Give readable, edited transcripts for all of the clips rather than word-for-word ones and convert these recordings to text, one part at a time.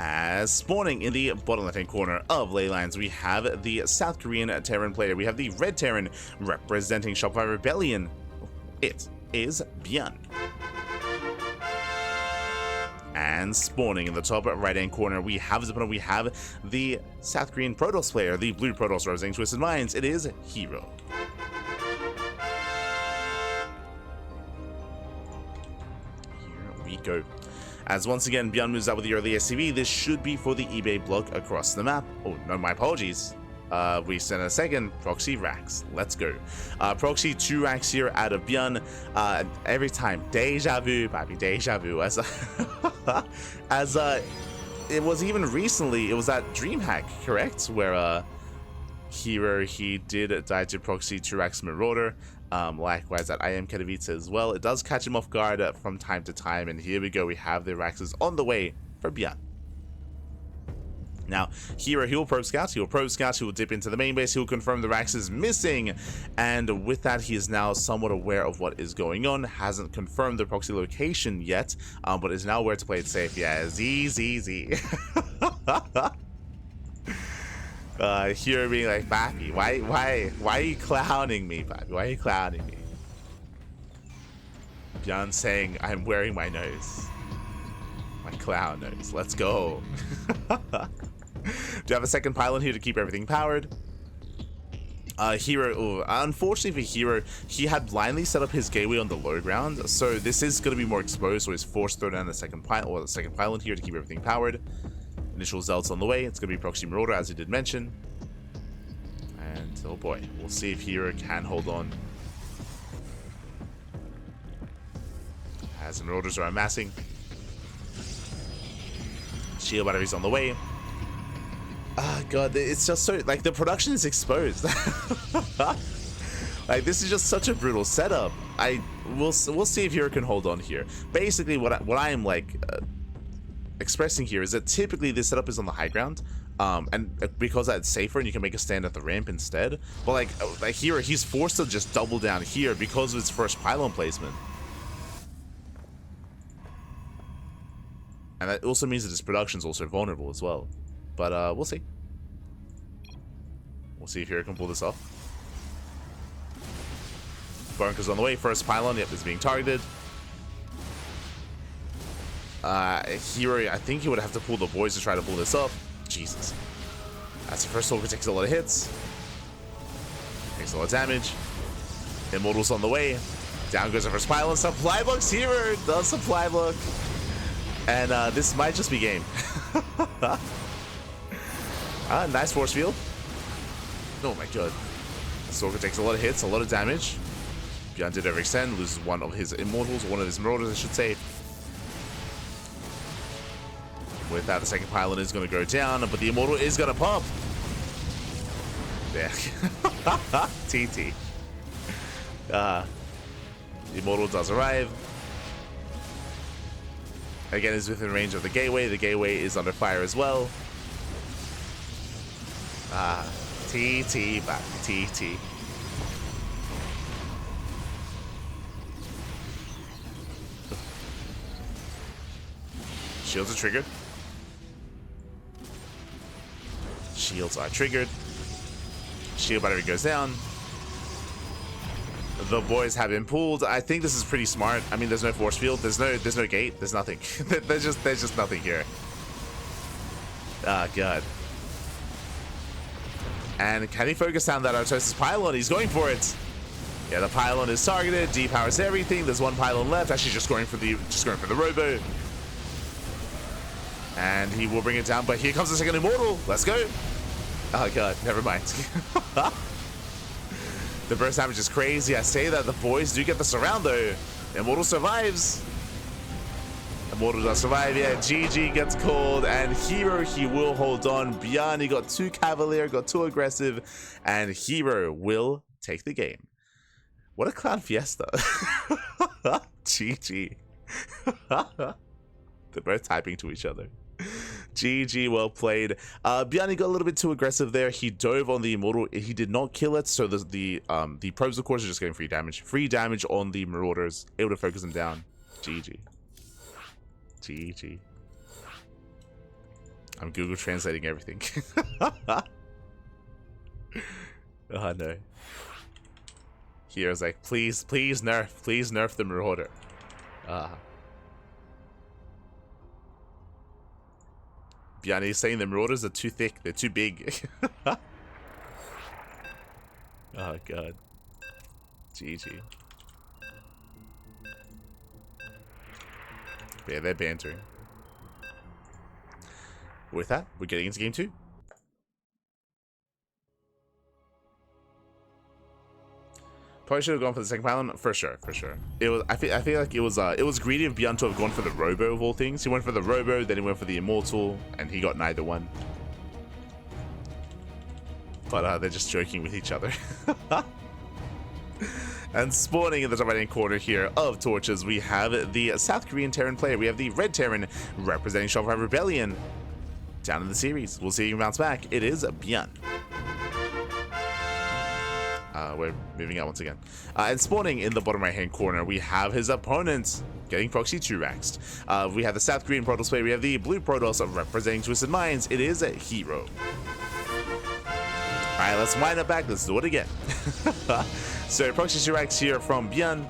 As spawning in the bottom left-hand corner of Leylines, we have the South Korean Terran player. We have the Red Terran representing Shopify Rebellion. It is ByuN. And spawning in the top right-hand corner, we have the South Korean Protoss player, the Blue Protoss representing Twisted Minds. It is herO. Here we go. As once again, ByuN moves out with the early SCV. This should be for the eBay block across the map. Oh, no, my apologies. We sent a second proxy racks. Let's go. Proxy 2 racks here out of ByuN. Every time, deja vu, baby, deja vu. As it was even recently, it was that DreamHack, correct? Where herO, he did die to proxy 2 racks Marauder. Likewise at I Am Katowice as well. It does catch him off guard from time to time, and here we go. We have the Raxes on the way for ByuN. Now, herO, he will probe scouts, he will dip into the main base, he will confirm the Rax is missing, and with that, he is now somewhat aware of what is going on. Hasn't confirmed the proxy location yet, but is now aware to play it safe. Yeah, Z. herO being like, Pappy, why are you clowning me, Pappy? Why are you clowning me? ByuN saying, I'm wearing my nose. My clown nose. Let's go. Do you have a second pylon here to keep everything powered? herO, unfortunately for herO, he had blindly set up his gateway on the low ground, so this is going to be more exposed, so he's forced to throw down the second pylon here to keep everything powered. Initial Zelts on the way. It's going to be proxy Marauder, as he did mention. And, oh boy, we'll see if herO can hold on. As the Marauders are amassing. Shield batteries on the way. Ah, God, it's just so, like, the production is exposed. Like, this is just such a brutal setup. We'll see if herO can hold on here. Basically, what I am, like, expressing here is that typically this setup is on the high ground, and because that's safer and you can make a stand at the ramp instead. But like here, he's forced to just double down here because of his first pylon placement, and that also means that his production is also vulnerable as well. But we'll see. We'll see if herO can pull this off. Bunker's on the way. First pylon, yep, is being targeted. herO, I think he would have to pull the boys to try to pull this off. Jesus. That's the first soldier, takes a lot of hits. Takes a lot of damage. Immortals on the way. Down goes the first pylon. Supply blocks herO. The supply block. And this might just be game. Nice force field. Oh my god. Soldier takes a lot of hits, a lot of damage. ByuN did overextend, loses one of his immortals, one of his marauders, I should say. With that, the second pylon is going to go down, but the immortal is going to pop. There. TT. The immortal does arrive. Again, is within range of the gateway. The gateway is under fire as well. TT back. TT. Shields are triggered. Shields are triggered. Shield battery goes down. The boys have been pulled. I think this is pretty smart. I mean, there's no force field. There's no gate. There's nothing. there's just nothing here. Ah, God. And can he focus down that Artosis pylon? He's going for it. Yeah, the pylon is targeted. Depowers everything. There's one pylon left. Actually, just going for the robo. And he will bring it down. But here comes the second immortal. Let's go. Oh god, never mind. The burst damage is crazy. I say that the boys do get the surround though. Immortal survives. Immortal does survive. Yeah, GG gets called, and herO, he will hold on. ByuN, he got too cavalier, got too aggressive, and herO will take the game. What a clown fiesta. GG. They're both typing to each other. GG, well played. ByuN got a little bit too aggressive there. He dove on the immortal. He did not kill it, so the probes, of course, are just getting free damage. Free damage on the marauders, able to focus them down. GG. GG. I'm Google translating everything. Oh no. Hero's like, please nerf the Marauder. ByuN is saying the Marauders are too thick, they're too big. Oh god. GG. Yeah, they're bantering. With that, we're getting into game 2. Probably should have gone for the second pylon, for sure. It was. I feel like it was greedy of ByuN to have gone for the Robo of all things. He went for the Robo, then he went for the Immortal, and he got neither one. But they're just joking with each other. And spawning in the top right-hand corner here of torches, we have the South Korean Terran player. We have the Red Terran representing Shopify Rebellion down in the series. We'll see if he can bounce back. It is ByuN. We're moving out once again. And spawning in the bottom right-hand corner, we have his opponent getting proxy 2-raxed. We have the South Korean Protoss player. We have the Blue Protoss representing Twisted Minds. It is herO. Alright, let's wind up back. Let's do it again. So, proxy 2-raxed here from ByuN.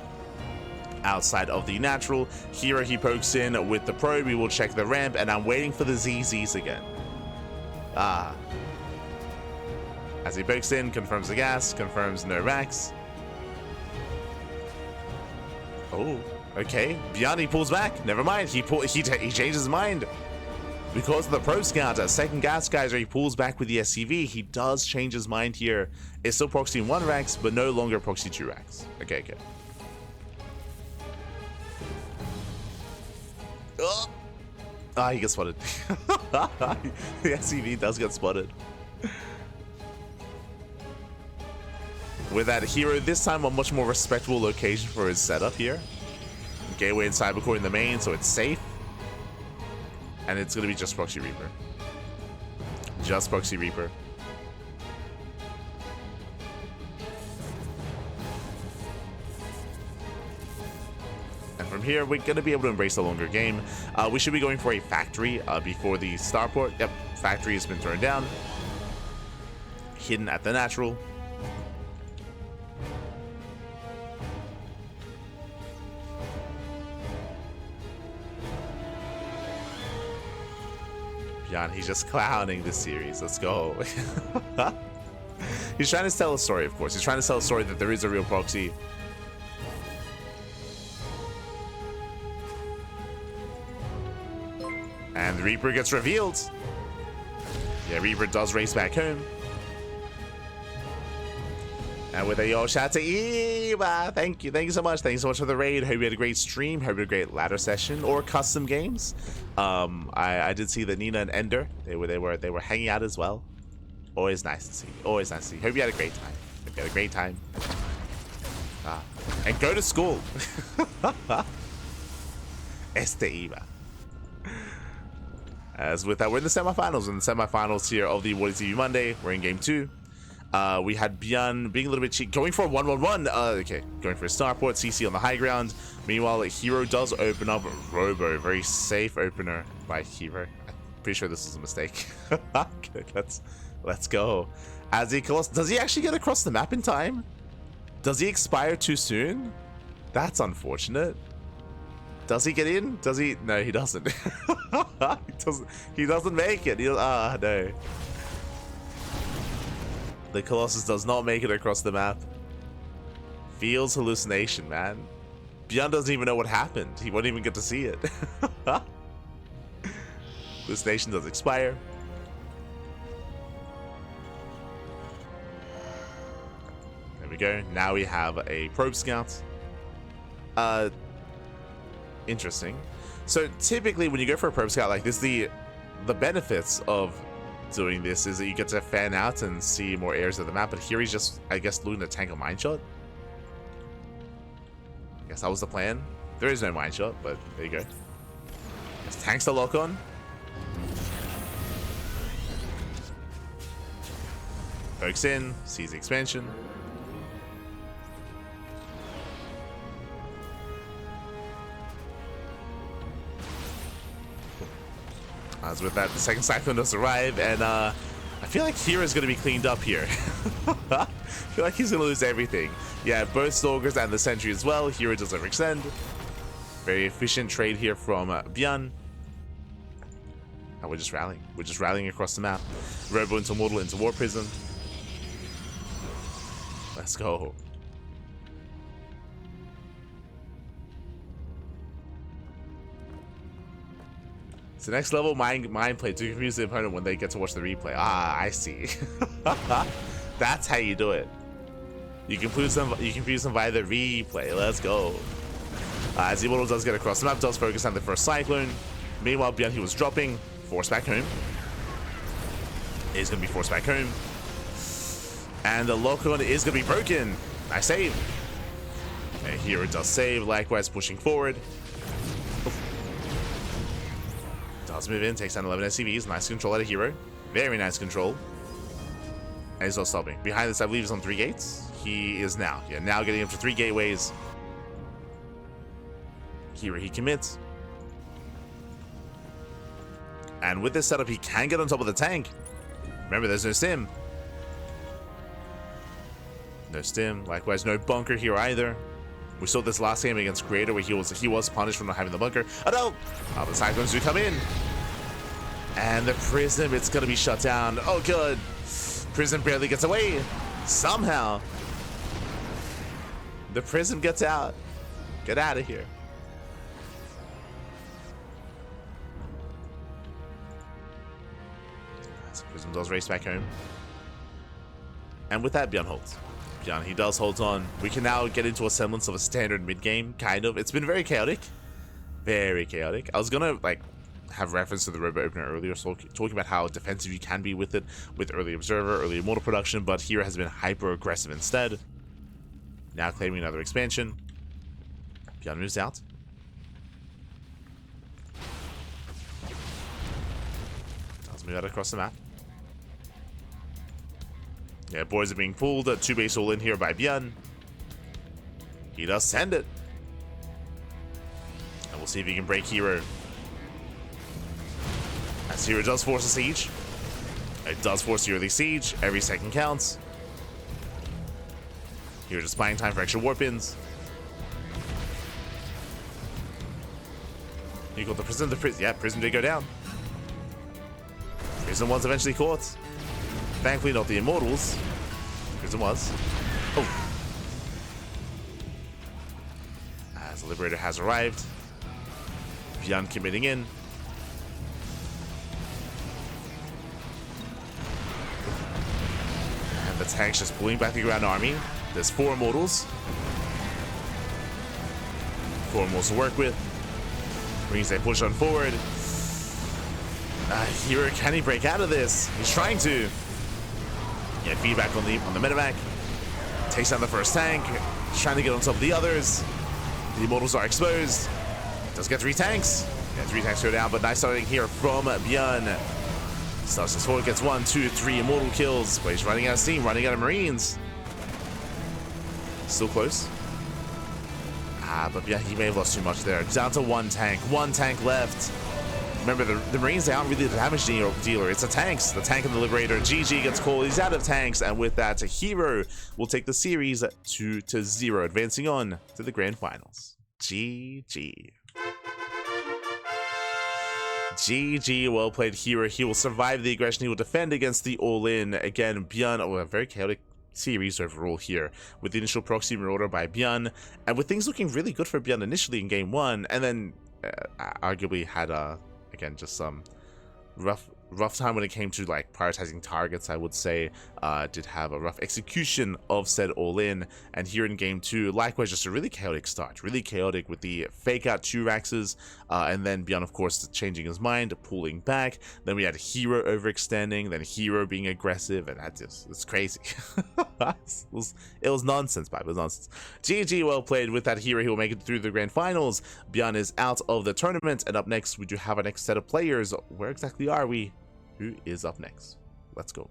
Outside of the natural, herO, he pokes in with the probe. We will check the ramp, and I'm waiting for the ZZs again. As he pokes in, confirms the gas, confirms no racks. Oh, okay. ByuN, he pulls back. Never mind. He changes his mind. Because of the probe scout, second gas geyser, he pulls back with the SCV. He does change his mind here. It's still proxying 1 racks, but no longer proxy 2 racks. Okay. Oh, he gets spotted. The SCV does get spotted. With that herO, this time a much more respectable location for his setup here. Gateway and Cybercore in the main, so it's safe. And it's going to be just Proxy Reaper. Just Proxy Reaper. And from here, we're going to be able to embrace a longer game. We should be going for a factory before the starport. Yep, factory has been turned down. Hidden at the natural. ByuN, he's just clowning this series. Let's go. He's trying to tell a story, of course. He's trying to tell a story that there is a real proxy. And the Reaper gets revealed. Yeah, Reaper does race back home. And with a yo, shout to Eva. Thank you so much. Thank you so much for the raid. Hope you had a great stream. Hope you had a great ladder session or custom games. I did see that Nina and Ender, they were hanging out as well. Always nice to see. Always nice to see. Hope you had a great time. Hope you had a great time. And go to school. Eva. As with that, we're in the semifinals. In the semifinals here of the WardiTV Monday, we're in game 2. We had ByuN being a little bit cheeky, going for a 1-1-1. Okay, going for a starport, CC on the high ground. Meanwhile, herO does open up Robo. Very safe opener by herO. I'm pretty sure this was a mistake. Okay, let's go. As he does he actually get across the map in time? Does he expire too soon? That's unfortunate. Does he get in? Does he? No, he doesn't. He doesn't make it. No. The Colossus does not make it across the map. Feels hallucination, man. ByuN doesn't even know what happened. He won't even get to see it. Hallucination does expire. There we go. Now we have a probe scout. Interesting. So typically when you go for a probe scout like this, the benefits of doing this is that you get to fan out and see more areas of the map, but here he's just, I guess, looting a tank of mine shot. I guess that was the plan. There is no mine shot, but there you go. Guess tanks to lock on. Pokes in, sees the expansion. As with that, the second cyclone does arrive, and I feel like hero's going to be cleaned up here. I feel like he's going to lose everything. Yeah, both Stalkers and the Sentry as well. Hero does overextend. Very efficient trade here from ByuN. And we're just rallying. We're just rallying across the map. Robo into Mortal into War Prison. Let's go. So next level, mind play to confuse the opponent when they get to watch the replay. Ah, I see. That's how you do it. You confuse them via the replay. Let's go. As Immortal does get across the map, does focus on the first cyclone. Meanwhile, ByuN, he was dropping. Forced back home. Is going to be forced back home. And the lock-on is going to be broken. Nice save. And here it does save. Likewise, pushing forward. Does move in, takes down 11 SCVs. Nice control out of hero. Very nice control. And he's not stopping. Behind this, I believe, is on 3 gates. He is now. Yeah, now getting up to 3 gateways. Hero, he commits. And with this setup, he can get on top of the tank. Remember, there's no stim. No stim. Likewise, no bunker here either. We saw this last game against Creator where he was punished for not having the bunker. Oh no! Oh, the Cyclones do come in. And the Prism, it's going to be shut down. Oh, good. Prism barely gets away. Somehow. The Prism gets out. Get out of here. So Prism does race back home. And with that, ByuN holds. ByuN, he does hold on. We can now get into a semblance of a standard mid-game, kind of. It's been very chaotic. Very chaotic. I was going to, like, have reference to the Robo opener earlier, so talking about how defensive you can be with it, with early Observer, early Immortal production, but here has been hyper-aggressive instead. Now claiming another expansion. ByuN moves out. Does move out across the map. Yeah, boys are being pulled. 2 base all in here by ByuN. He does send it. And we'll see if he can break hero. As hero does force a siege. It does force the early siege. Every second counts. Hero just buying time for extra warp ins. He got the Prism. Yeah, Prism did go down. Prism was eventually caught. Thankfully, not the Immortals. Prism was. Oh. As the Liberator has arrived. ByuN committing in. And the tank's just pulling back the ground army. There's 4 Immortals. 4 Immortals to work with. Marines, they push on forward. Hero, can he break out of this? He's trying to. Yeah, feedback on the medevac. Takes down the first tank. He's trying to get on top of the others. The Immortals are exposed. Does get 3 tanks. Yeah, 3 tanks go down, but nice starting here from ByuN. Starts his forward, gets 1, 2, 3 Immortal kills. But he's running out of steam, running out of Marines. Still close. But yeah, he may have lost too much there. Down to 1 tank. 1 tank left. Remember, the Marines, they aren't really the damage dealer. It's the tanks. The tank and the Liberator. GG gets called. He's out of tanks. And with that, hero will take the series 2-0, advancing on to the grand finals. GG. GG, well played, hero. He will survive the aggression. He will defend against the all-in. Again, ByuN, a very chaotic series overall here, with the initial proxy marauder by ByuN, and with things looking really good for ByuN initially in game 1, and then arguably had again, just some rough time when it came to like prioritizing targets. I would say did have a rough execution of said all-in, and here in game 2, likewise, just a really chaotic start, really chaotic with the fake out 2 Raxes, and then ByuN, of course, changing his mind, pulling back. Then we had hero overextending, then hero being aggressive, and that just, it's crazy. it was nonsense, but it was nonsense. GG, well played. With that, hero, he will make it through the grand finals. ByuN is out of the tournament, and up next we do have our next set of players. Where exactly are we? Who is up next? Let's go.